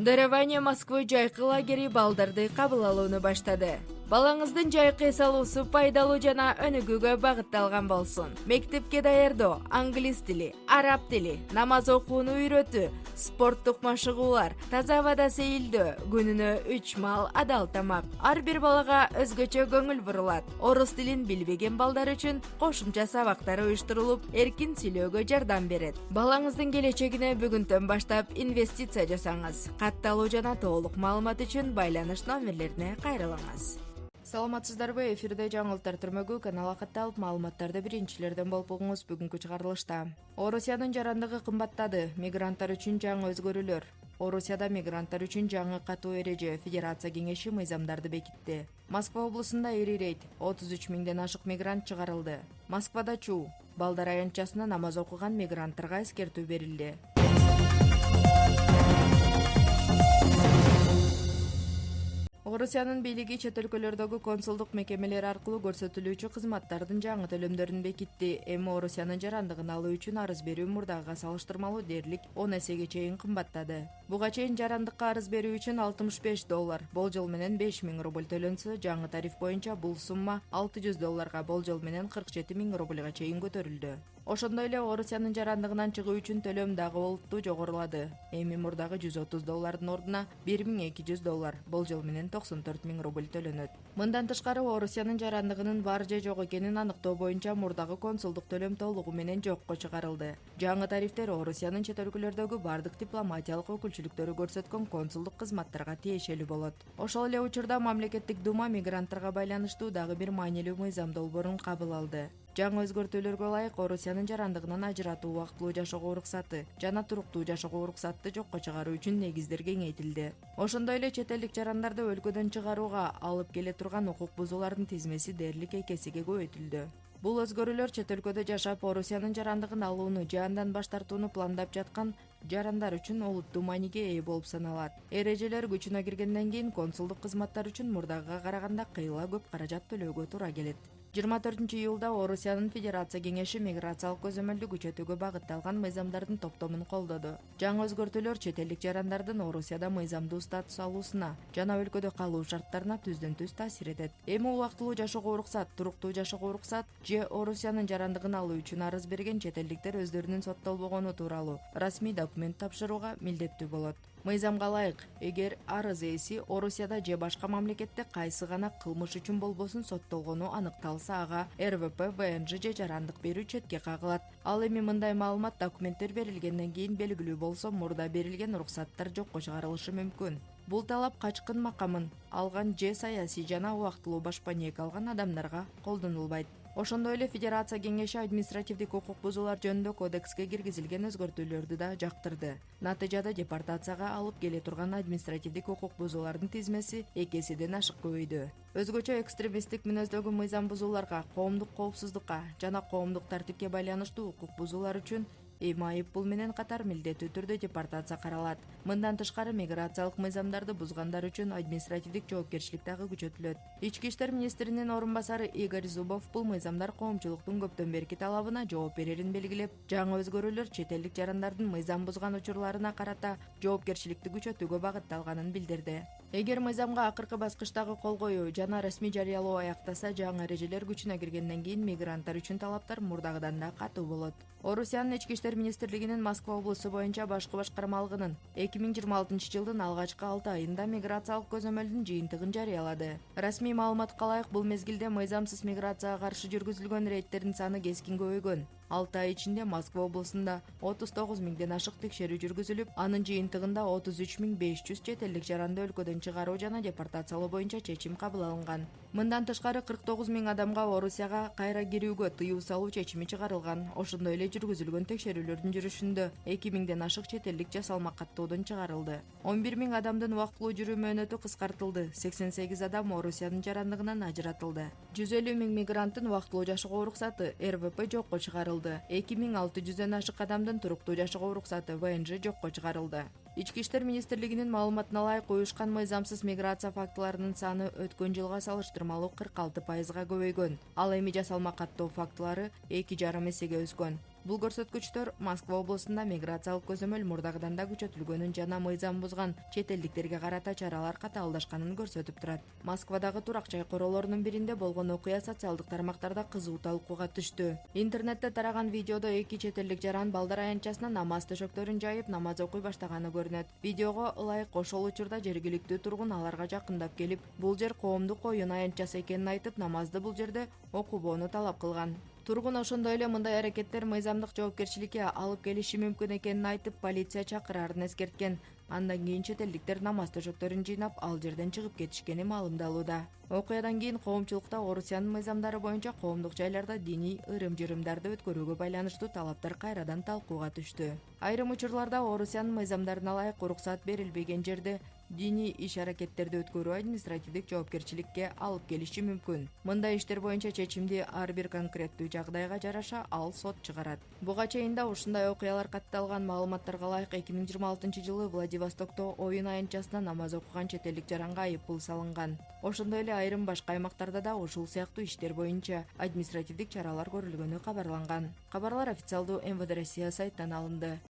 Дарование Москвы жайкы лагери балдарды кабыл алууну баштады. Балаңыздын жайкы эс алуусу пайдалуу жана өнүгүүгө багытталган болсун. Мектепке даярдоо, англис тили, араб тили, намаз окууну үйрөтүү, спорттук машыгуулар, таза абада сейилдөө, күнүнө 3 маал адал тамак. Ар бир балага өзгөчө көңүл бурулат. Орус тилин билбеген балдар үчүн кошумча сабактар уюштурулуп, эркин сүйлөөгө жардам берет. Балаңыздын келечегине бүгүндөн баштап инвестиция жасаңыз. Катталуу жана толук маалымат үчүн байланыш номерлерине кайрылыңыз. Саламатсыздарбы, эфирде жаңылыктар түрмөгү каналга катталып маалыматтарды биринчилерден болуп угуңуз бүгүнкү чыгарылышта. Орусиянын жарандыгы кымбаттады, мигранттар үчүн жаңы өзгөрүүлөр. Орусияда мигранттар үчүн жаңы катуу эреже Федерация кеңеши мыйзамдарды бекитти. Москва облусунда ири рейд 33 миңден ашык мигрант чыгарылды. Москвада чуу, балдар аянтчасына намаз окуган мигранттарга эскертүү берилди. Орусиянын бийлиги чет өлкөлөрдөгү консулдук мекемелер аркылуу көрсөтүлүүчү кызматтардын жаңы төлөмдөрүн бекитти. Эми Орусиянын жарандыгын алуу үчүн арыз берүү мурдагыга салыштырмалуу дээрлик 10 эсеге чейин кымбаттады. Буга чейин жарандыкка арыз берүү үчүн $65, болжол менен 5000 рубль төлөнсө, жаңы тариф боюнча бул сумма $600, болжол менен 47 000 рубльга чейин көтөрүлдү. Ошондой эле Орусиянын жарандыгынан чыгуу үчүн төлөм дагы олуттуу жогорулады. Эми мурдагы $130 ордуна $1200, болжол менен 94 000 рубль төлөнөт. Мындан тышкары Орусиянын жарандыгынын бар же жок экенин аныктоо боюнча мурдагы консулдук төлөм толугу менен жокко чыгарылды. Жаңы тарифтер Орусиянын чет өлкөлөрдөгү бардык дипломатиялык өкүлчүлүктөрү көрсөткөн консулдук кызматтарга тиешелүү болот. Ошол эле учурда мамлекеттик дума мигранттарга байланыштуу дагы бир маанилүү мыйзам долбоорун кабыл алды. Жаңы өзгөртүүлөргө ылайык Орусиянын жарандыгынан ажыратуу убактылуу жашоого уруксаты жана туруктуу жашоого уруксатты жокко чыгаруу үчүн негиздер кеңейтилди. Ошондой эле чет элдик жарандарды өлкөдөн чыгарууга алып келе турган укук бузуулардын тизмеси дээрлик 2 эсеге көбөйтүлдү. Бул өзгөрүүлөр чет өлкөдө жашап Орусиянын жарандыгын алууну же андан баш тартууну пландап жаткан жарандар үчүн олуттуу мааниге ээ болуп саналат. Эрежелер күчүнө киргенден кийин консулдук кызматтар үчүн мурдагыга караганда кыйла көп каражат төлөөгө туура келет. 24-июлда Орусиянын Федерация кеңеши миграциялык көзөмөлдү күчөтүүгө багытталган мыйзамдардын топтомун колдоду. Жаңы өзгөртүүлөр чет элдик жарандардын Орусияда мыйзамдуу статус алуусуна жана өлкөдө калуу шарттарына түздөн түз таасир этет. Эми убактылуу жашоого уруксат, туруктуу жашоого уруксат же Орусиянын жарандыгын алуу үчүн арыз берген чет элдиктер өздөрүнүн соттолбогону тууралуу расмий документ тапшырууга милдеттүү болот. Мыйзамга ылайык, эгер арыз ээси Орусияда же башка мамлекетте кайсы гана кылмыш үчүн болбосун соттолгону аныкталса, ага РВП, ВНЖ же жарандык берүү четке кагылат. Ал эми мындай маалымат документтер берилгенден кийин белгилүү болсо, мурда берилген уруксаттар жокко чыгарылышы мүмкүн. Бул талап качкын макамын алган же саясий жана убактылуу башпанек алган адамдарга колдонулбайт. Ошондой эле Федерация кеңеши административдик укук бузуулар жөнүндө кодекске киргизилген өзгөртүүлөрдү да жактырды. Натыйжада депортацияга алып келе турган административдик укук бузуулардын тизмеси 2 эседен ашык көбөйдү. Өзгөчө экстремисттик мүнөздөгү мыйзам бузууларга, коомдук коопсуздукка жана коомдук тартипке байланыштуу укук бузуулар үчүн эми айыппул менен катар милдеттүү түрдө депортация каралат. Мындан тышкары миграциялык мыйзамдарды бузгандар үчүн административдик жоопкерчилик дагы күчөтүлөт. Ички иштер министринин орун басары Игорь Зубов бул мыйзамдар коомчулуктун көптөн берки талабына жооп берерин белгилеп, жаңы өзгөрүүлөр чет элдик жарандардын мыйзам бузган учурларына карата жоопкерчиликти күчөтүүгө багытталганын билдирди. Эгер мыйзамга акыркы баскычтагы кол коюу жана расмий жарыялоо аяктаса, жаңы эрежелер күчүнө киргенден кийин мигранттар үчүн талаптар мурдагыдан да катуу болот. Орусиянын ички иштер министрлигинин Москва облусу боюнча башкы башкармалыгынын 2026 жылдын алгачкы 6 айында миграциялык көзөмөлдүн жыйынтыгын жарыялады. Расмий маалыматка ылайык, бул мезгилде мыйзамсыз миграцияга каршы жүргүзүлгөн рейдтердин саны кескин көбөйгөн. 6 ай ичинде Москва облусунда 39 миңден ашык текшерүү жүргүзүлүп, анын жыйынтыгында 33 500 чет элдик жаранды өлкөдөн чыгаруу жана депортациялоо боюнча чечим кабыл алынган. Мындан тышкары 49 000 адамга Орусияга кайра кирүүгө тыюу салуу чечими чыгарылган. Ошондой эле жүргүзүлгөн текшерүүлөрдүн жүрүшүндө 2 миңден ашык чет элдик жасалма каттоодон чыгарылды. 11 000 адамдын убактылуу жүрүү мөөнөтү кыскартылды. 88 адам Орусиянын жарандыгынан ажыратылды. 150 000 мигранттын убактылуу жашоого уруксаты РВП жокко чыгарылды. 2600дөн ашык адамдын туруктуу жашоого уруксаты ВНЖ жокко чыгарылды. Ички иштер министрлигинин маалыматына ылайык, уюшкан мыйзамсыз миграция фактыларынын саны өткөн жылга салыштырмалуу 46%га көбөйгөн. Ал эми жасалма каттоо фактылары 2,5 эсеге өскөн. Бул көрсөткүчтөр Москва облусунда миграциялык көзөмөл мурдагыдан да күчөтүлгөнүн жана мыйзам бузган чет элдиктерге карата чаралар катаалдашканын көрсөтүп турат. Москвадагы турак жай короолорунун биринде болгон окуя социалдык тармактарда кызуу талкууга түштү. Интернетте тараган видеодо эки чет элдик жаран балдар аянтчасына намаз төшөктөрүн жайып намаз окуй баштаганы көрүнөт. Видеого ылайык ошол учурда жергиликтүү тургун аларга жакындап келип, бул жер коомдук оюн аянтчасы экенин айтып, намазды бул жерде окубоону талап кылган. Тургун ошондой эле мындай аракеттер мыйзамдык жоопкерчиликке алып келиши мүмкүн экенин айтып, полиция чакыраарын эскерткен. Андан кийин чет элдиктер намаз төшөктөрүн жыйнап, ал жерден чыгып кетишкени маалымдалууда. Окуядан кийин коомчулукта Орусиянын мыйзамдары боюнча коомдук жайларда диний ырым-жырымдарды өткөрүүгө байланыштуу талаптар кайрадан талкууга түштү. Айрым учурларда Орусиянын мыйзамдарына ылайык уруксат берилбеген жерде диний иш-аракеттерди өткөрүү административдик жоопкерчиликке алып келиши мүмкүн. Мындай иштер боюнча чечимди ар бир конкреттүү жагдайга жараша ал сот чыгарат. Буга чейин да ушундай окуялар катталган. Маалыматтарга ылайык 2026-жылы Владивостокто оюн аянтчасына намаз окуган чет элдик жаранга айыппул салынган. Ошондой эле айрым башка аймактарда да ушул сыяктуу иштер боюнча административдик чаралар көрүлгөнү кабарланган. Кабарлар официалдуу МВД Россия сайтынан алынды.